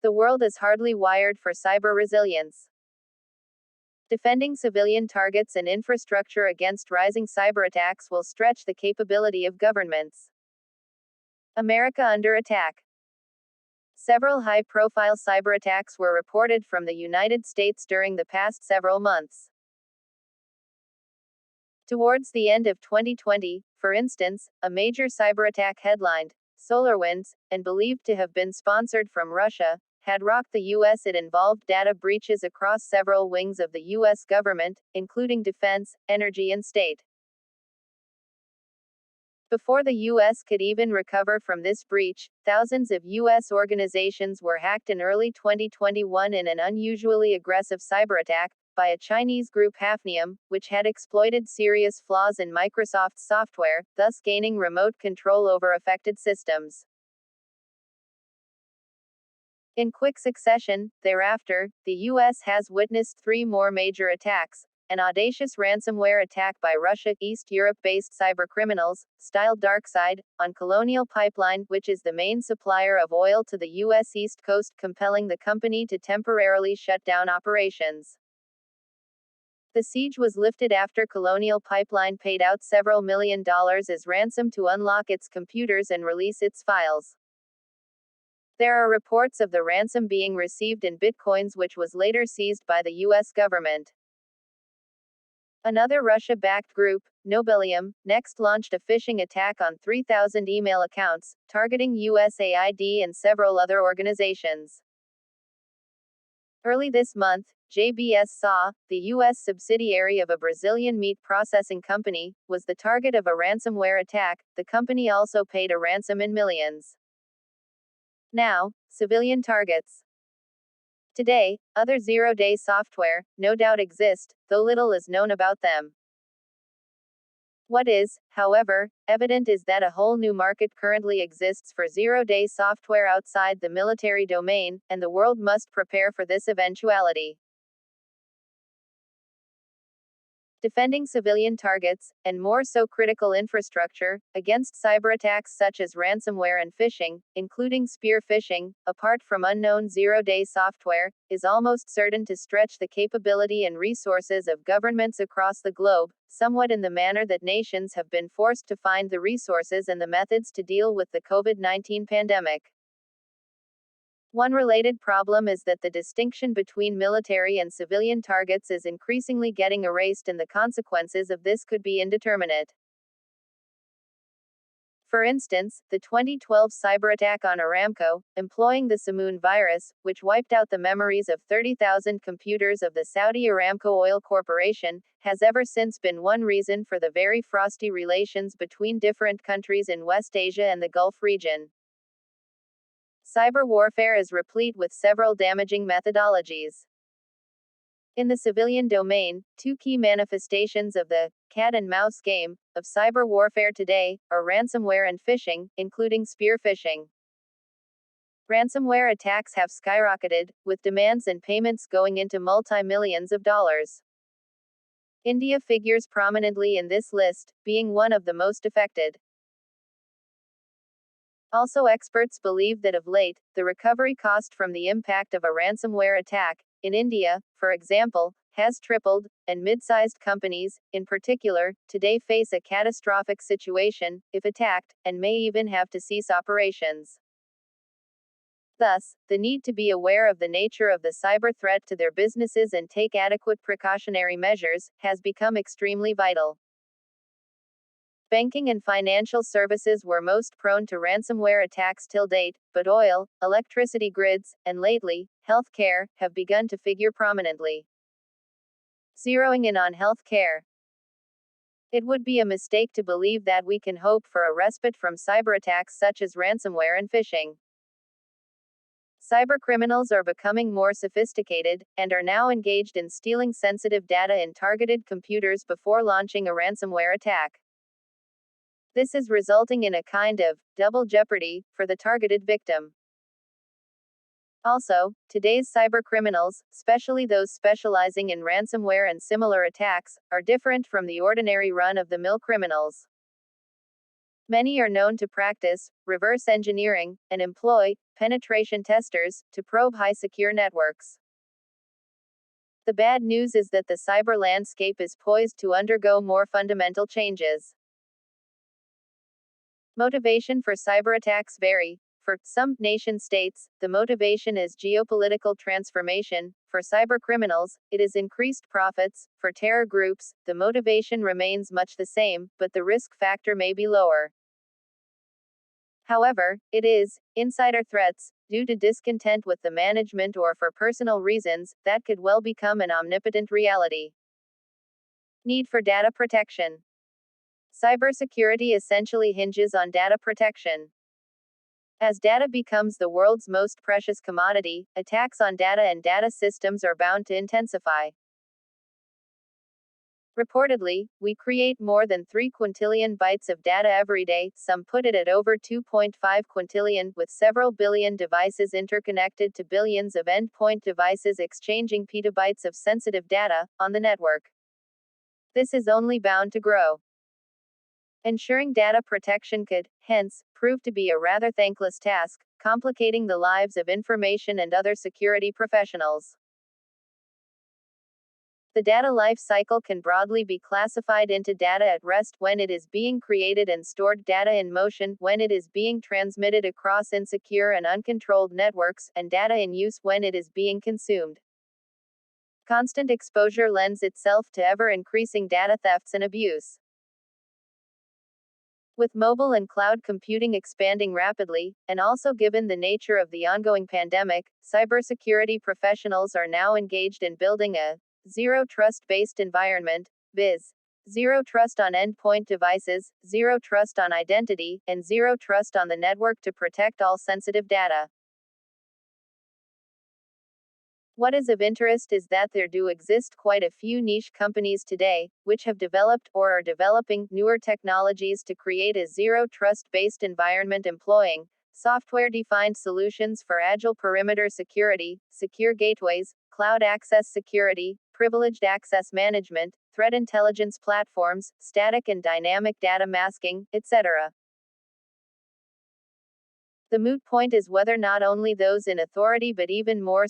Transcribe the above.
The world is hardly wired for cyber resilience. Defending civilian targets and infrastructure against rising cyber attacks will stretch the capability of governments. America under attack. Several high-profile cyber attacks were reported from the United States during the past several months. Towards the end of 2020, for instance, a major cyber attack headlined SolarWinds, and believed to have been sponsored from Russia, had rocked the U.S. It involved data breaches across several wings of the U.S. government, including defense, energy and state. Before the U.S. could even recover from this breach, thousands of U.S. organizations were hacked in early 2021 in an unusually aggressive cyber attack by a Chinese group Hafnium, which had exploited serious flaws in Microsoft's software, thus gaining remote control over affected systems. In quick succession, thereafter, the U.S. has witnessed three more major attacks: an audacious ransomware attack by Russia, East Europe-based cybercriminals, styled DarkSide, on Colonial Pipeline, which is the main supplier of oil to the U.S. East Coast, compelling the company to temporarily shut down operations. The siege was lifted after Colonial Pipeline paid out several $1 million as ransom to unlock its computers and release its files. There are reports of the ransom being received in bitcoins, which was later seized by the U.S. government. Another Russia-backed group, Nobelium, next launched a phishing attack on 3,000 email accounts, targeting USAID and several other organizations. Early this month, JBS SA, the U.S. subsidiary of a Brazilian meat processing company, was the target of a ransomware attack. The company also paid a ransom in millions. Now, civilian targets. Today, other zero-day software, no doubt exist, though little is known about them. What is, however, evident is that a whole new market currently exists for zero-day software outside the military domain, and the world must prepare for this eventuality. Defending civilian targets, and more so critical infrastructure, against cyberattacks such as ransomware and phishing, including spear phishing, apart from unknown zero-day software, is almost certain to stretch the capability and resources of governments across the globe, somewhat in the manner that nations have been forced to find the resources and the methods to deal with the COVID-19 pandemic. One related problem is that the distinction between military and civilian targets is increasingly getting erased, and the consequences of this could be indeterminate. For instance, the 2012 cyberattack on Aramco, employing the Simoon virus, which wiped out the memories of 30,000 computers of the Saudi Aramco Oil Corporation, has ever since been one reason for the very frosty relations between different countries in West Asia and the Gulf region. Cyber warfare is replete with several damaging methodologies. In the civilian domain, two key manifestations of the cat and mouse game of cyber warfare today are ransomware and phishing, including spear phishing. Ransomware attacks have skyrocketed, with demands and payments going into multi-millions of dollars. India figures prominently in this list, being one of the most affected. Also, experts believe that of late, the recovery cost from the impact of a ransomware attack, in India, for example, has tripled, and mid-sized companies, in particular, today face a catastrophic situation, if attacked, and may even have to cease operations. Thus, the need to be aware of the nature of the cyber threat to their businesses and take adequate precautionary measures has become extremely vital. Banking and financial services were most prone to ransomware attacks till date, but oil, electricity grids, and lately, healthcare, have begun to figure prominently. Zeroing in on healthcare. It would be a mistake to believe that we can hope for a respite from cyberattacks such as ransomware and phishing. Cybercriminals are becoming more sophisticated, and are now engaged in stealing sensitive data in targeted computers before launching a ransomware attack. This is resulting in a kind of double jeopardy for the targeted victim. Also, today's cybercriminals, especially those specializing in ransomware and similar attacks, are different from the ordinary run-of-the-mill criminals. Many are known to practice reverse engineering and employ penetration testers to probe high secure networks. The bad news is that the cyber landscape is poised to undergo more fundamental changes. Motivation for cyberattacks vary. For some nation states, the motivation is geopolitical transformation. For cybercriminals, it is increased profits. For terror groups, the motivation remains much the same, but the risk factor may be lower. However, it is insider threats, due to discontent with the management or for personal reasons, that could well become an omnipotent reality. Need for data protection. Cybersecurity essentially hinges on data protection. As data becomes the world's most precious commodity, attacks on data and data systems are bound to intensify. Reportedly, we create more than 3 quintillion bytes of data every day, some put it at over 2.5 quintillion, with several billion devices interconnected to billions of endpoint devices exchanging petabytes of sensitive data on the network. This is only bound to grow. Ensuring data protection could, hence, prove to be a rather thankless task, complicating the lives of information and other security professionals. The data life cycle can broadly be classified into data at rest when it is being created and stored, data in motion when it is being transmitted across insecure and uncontrolled networks, and data in use when it is being consumed. Constant exposure lends itself to ever-increasing data thefts and abuse. With mobile and cloud computing expanding rapidly, and also given the nature of the ongoing pandemic, cybersecurity professionals are now engaged in building a zero trust-based environment, viz. Zero trust on endpoint devices, zero trust on identity, and zero trust on the network to protect all sensitive data. What is of interest is that there do exist quite a few niche companies today, which have developed, or are developing, newer technologies to create a zero trust-based environment employing software-defined solutions for agile perimeter security, secure gateways, cloud access security, privileged access management, threat intelligence platforms, static and dynamic data masking, etc. The moot point is whether not only those in authority but even more